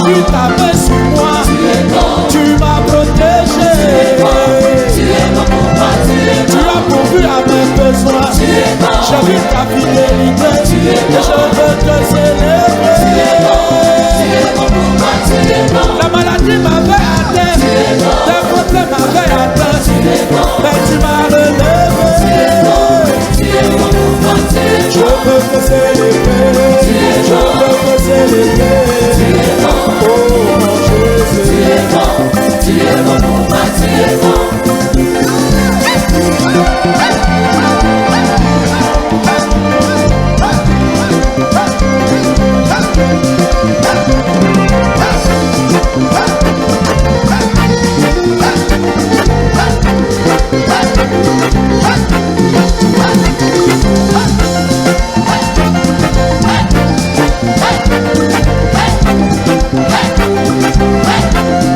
mis ta main sur moi. Tu m'as protégé. Tu as pourvu à mes besoins. J'ai vu ta fidélité et je veux te célébrer. La maladie m'avait atteint, tes problèmes m'avaient atteint, mais tu m'as relevé. Je veux te célébrer, je veux te célébrer. Oh mon Jésus, tu es bon pour moi, tu es bon.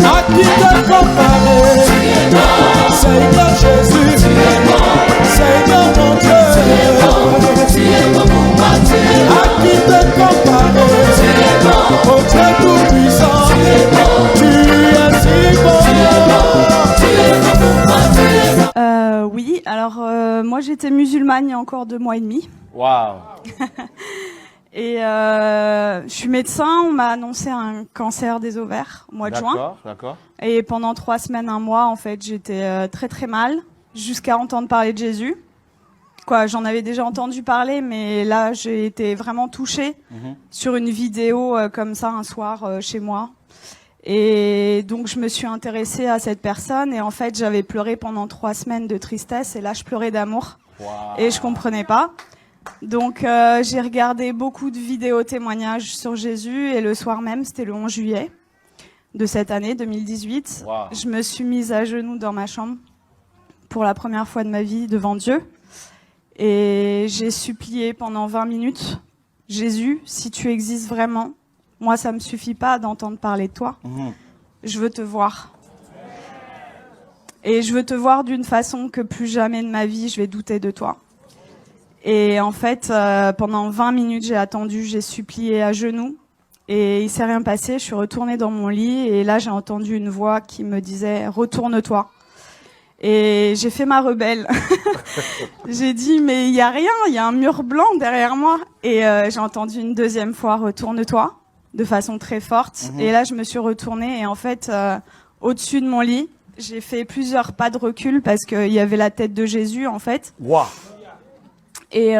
À qui te comparer, Seigneur Jésus, Seigneur mon Dieu, à qui te comparer, au Dieu tout-puissant, tu es si bon. Oui, alors moi j'étais musulmane il y a encore 2 mois et demi. Waouh. Et je suis médecin, on m'a annoncé un cancer des ovaires au mois de juin. D'accord. Et pendant 3 semaines, 1 mois, en fait, j'étais très très mal, jusqu'à entendre parler de Jésus. Quoi, j'en avais déjà entendu parler, mais là, j'ai été vraiment touchée sur une vidéo comme ça un soir chez moi. Et donc, je me suis intéressée à cette personne et en fait, j'avais pleuré pendant 3 semaines de tristesse et là, je pleurais d'amour. Wow. Et je comprenais pas. Donc, j'ai regardé beaucoup de vidéos témoignages sur Jésus et le soir même, c'était le 11 juillet de cette année 2018. Wow. Je me suis mise à genoux dans ma chambre pour la première fois de ma vie devant Dieu. Et j'ai supplié pendant 20 minutes, Jésus, si tu existes vraiment, moi ça me suffit pas d'entendre parler de toi, je veux te voir. Et je veux te voir d'une façon que plus jamais de ma vie je vais douter de toi. Et en fait, pendant 20 minutes j'ai attendu, j'ai supplié à genoux et il s'est rien passé, je suis retournée dans mon lit et là j'ai entendu une voix qui me disait « Retourne-toi ». Et j'ai fait ma rebelle. J'ai dit, mais il y a rien, il y a un mur blanc derrière moi. Et j'ai entendu une deuxième fois, retourne-toi, de façon très forte. Et là, je me suis retournée et en fait, au-dessus de mon lit, j'ai fait plusieurs pas de recul parce qu'il y avait la tête de Jésus, en fait. Wow. Et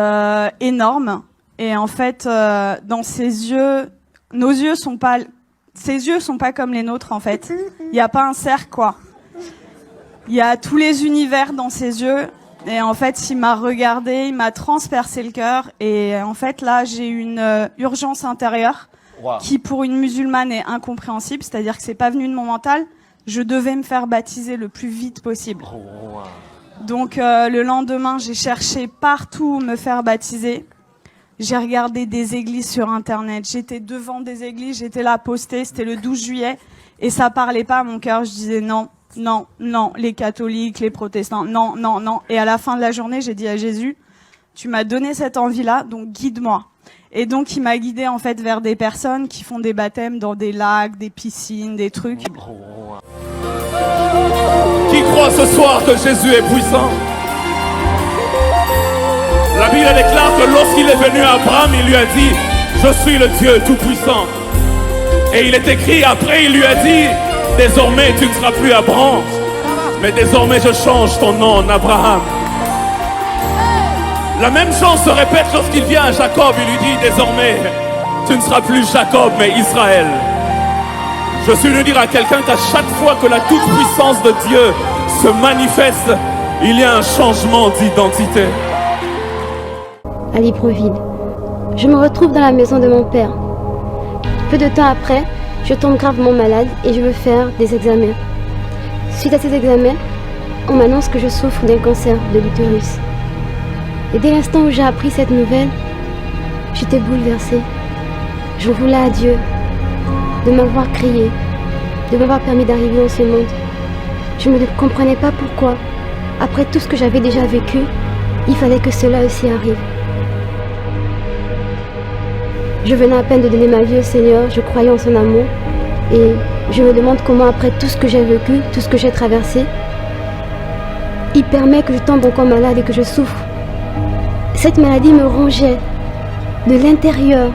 énorme. Et en fait, dans ses yeux, nos yeux sont pas, ses yeux sont pas comme les nôtres, en fait. Il n'y a pas un cercle, quoi. Il y a tous les univers dans ses yeux et en fait il m'a regardé, il m'a transpercé le cœur et en fait là j'ai une urgence intérieure qui pour une musulmane est incompréhensible, c'est-à-dire que c'est pas venu de mon mental, je devais me faire baptiser le plus vite possible. Donc le lendemain j'ai cherché partout où me faire baptiser, j'ai regardé des églises sur internet, j'étais devant des églises, j'étais là postée, c'était le 12 juillet et ça parlait pas à mon cœur, je disais non. Non, non, les catholiques, les protestants, non, non, non. Et à la fin de la journée, j'ai dit à Jésus, tu m'as donné cette envie-là, donc guide-moi. Et donc, il m'a guidé en fait vers des personnes qui font des baptêmes dans des lacs, des piscines, des trucs. Qui croit ce soir que Jésus est puissant? La Bible déclare que lorsqu'il est venu à Abraham, il lui a dit, je suis le Dieu tout-puissant. Et il est écrit, après il lui a dit, désormais, tu ne seras plus Abraham, mais désormais, je change ton nom en Abraham. La même chose se répète lorsqu'il vient à Jacob. Il lui dit, désormais, tu ne seras plus Jacob, mais Israël. Je suis venu dire à quelqu'un qu'à chaque fois que la toute-puissance de Dieu se manifeste, il y a un changement d'identité. À Libreville, je me retrouve dans la maison de mon père. Peu de temps après, je tombe gravement malade et je veux faire des examens. Suite à ces examens, on m'annonce que je souffre d'un cancer de l'utérus. Et dès l'instant où j'ai appris cette nouvelle, j'étais bouleversée. Je voulais à Dieu de m'avoir crié, de m'avoir permis d'arriver dans ce monde. Je ne comprenais pas pourquoi, après tout ce que j'avais déjà vécu, il fallait que cela aussi arrive. Je venais à peine de donner ma vie au Seigneur, je croyais en son amour, Et je me demande comment, après tout ce que j'ai vécu, tout ce que j'ai traversé, il permet que je tombe encore malade et que je souffre. Cette maladie me rongeait de l'intérieur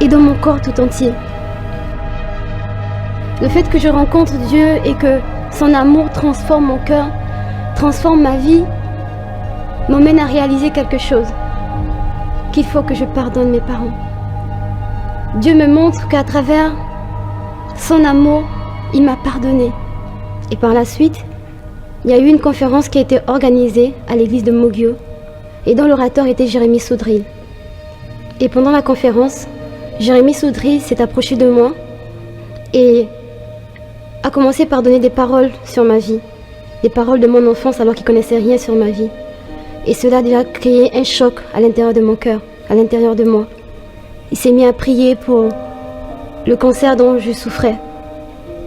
et dans mon corps tout entier. Le fait que je rencontre Dieu et que son amour transforme mon cœur, transforme ma vie, m'emmène à réaliser quelque chose, qu'il faut que je pardonne mes parents. Dieu me montre qu'à travers son amour, il m'a pardonné. Et par la suite, il y a eu une conférence qui a été organisée à l'église de Mogio et dont l'orateur était Jérémie Soudril. Et pendant la conférence, Jérémie Soudril s'est approché de moi et a commencé par donner des paroles sur ma vie, des paroles de mon enfance alors qu'il ne connaissait rien sur ma vie. Et cela a déjà créé un choc à l'intérieur de mon cœur, à l'intérieur de moi. Il s'est mis à prier pour le cancer dont je souffrais.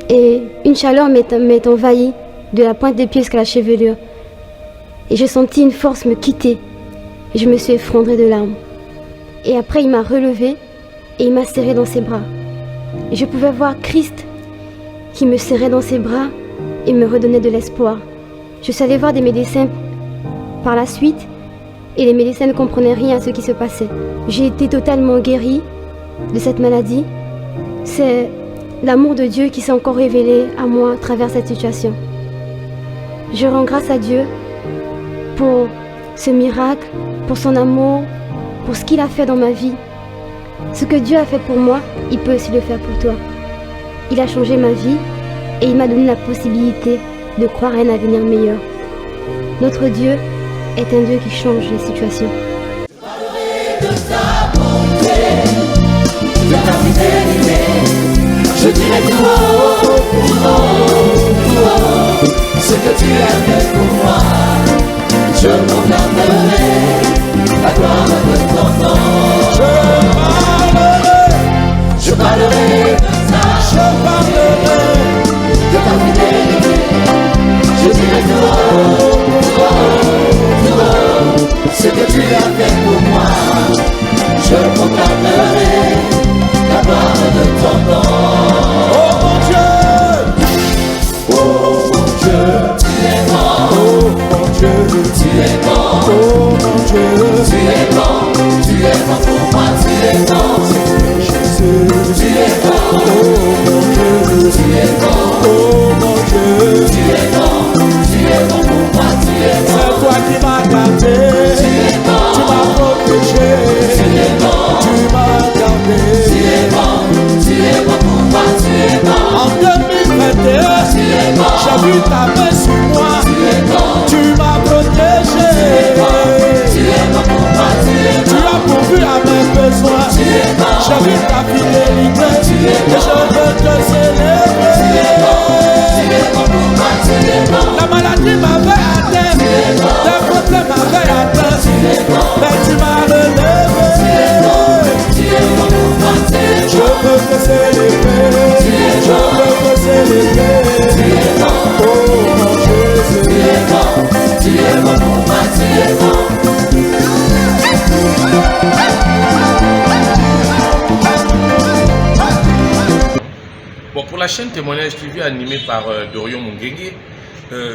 Et une chaleur m'est envahie de la pointe des pieds jusqu'à la chevelure. Et j'ai senti une force me quitter. Et je me suis effondrée de larmes. Et après, il m'a relevée et il m'a serrée dans ses bras. Et je pouvais voir Christ qui me serrait dans ses bras et me redonnait de l'espoir. Je suis allée voir des médecins par la suite et les médecins ne comprenaient rien à ce qui se passait. J'ai été totalement guérie de cette maladie. C'est l'amour de Dieu qui s'est encore révélé à moi à travers cette situation. Je rends grâce à Dieu pour ce miracle, pour son amour, pour ce qu'il a fait dans ma vie. Ce que Dieu a fait pour moi, il peut aussi le faire pour toi. Il a changé ma vie et il m'a donné la possibilité de croire à un avenir meilleur. Notre Dieu est un Dieu qui change les situations. De ta bonté, de ta fidélité, je dirai tout haut, ce que tu as fait pour moi. Je proclamerai la gloire de ton nom. Je parlerai de ta fidélité, je dirai tout haut, ce que tu as fait pour moi. Je proclamerai la gloire de ton nom. Oh mon Dieu, tu es bon. Oh mon Dieu, tu es bon. Oh mon Dieu, tu es bon. Tu es bon pour moi, tu es bon. Jésus, tu es bon. Oh mon Dieu, tu es bon. Oh mon Dieu, tu es bon. Tu es bon pour moi, tu es bon. C'est toi qui m'as gardé. Tu es bon. Tu m'as protégé. Tu es bon. Tu m'as gardé. Tu es bon. Tu es bon pour moi, tu es bon. En 2021, tu es bon. J'ai vu ta main sur moi. Tu es bon. Tu m'as protégé. Tu es bon. Tu es bon pour moi, tu es bon. Tu as pourvu à mes besoins. Tu es bon. J'ai vu ta fidélité. Tu es bon. Et je veux te célébrer. Tu es bon. Tu es bon pour moi, tu es bon. La maladie m'avait atteint. Tu es bon. Les problèmes m'avaient atteint. Tu es bon. Mais tu m'as relevé. Tu es bon. Tu es bon pour moi, tu es bon. Je veux te célébrer. Tu es bon. Je veux te célébrer. Tu es bon. Oh mon Jésus. Tu es bon. Tu es bon pour moi, tu es bon. Bon, pour la chaîne Témoignage TV animée par Dorion Mungenge,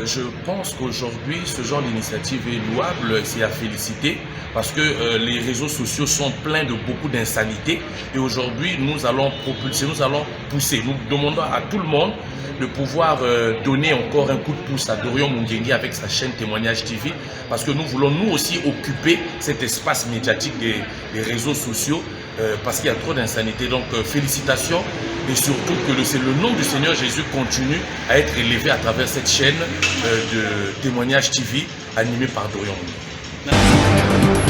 je pense qu'aujourd'hui, ce genre d'initiative est louable, c'est à féliciter parce que les réseaux sociaux sont pleins de beaucoup d'insanité et aujourd'hui, nous allons propulser, nous allons pousser. Nous demandons à tout le monde de pouvoir donner encore un coup de pouce à Dorion Mungenge avec sa chaîne Témoignage TV parce que nous voulons nous aussi occuper cet espace médiatique des réseaux sociaux parce qu'il y a trop d'insanité. Donc félicitations et surtout que le nom du Seigneur Jésus continue à être élevé à travers cette chaîne de Témoignage TV animée par Dorion Mungenge.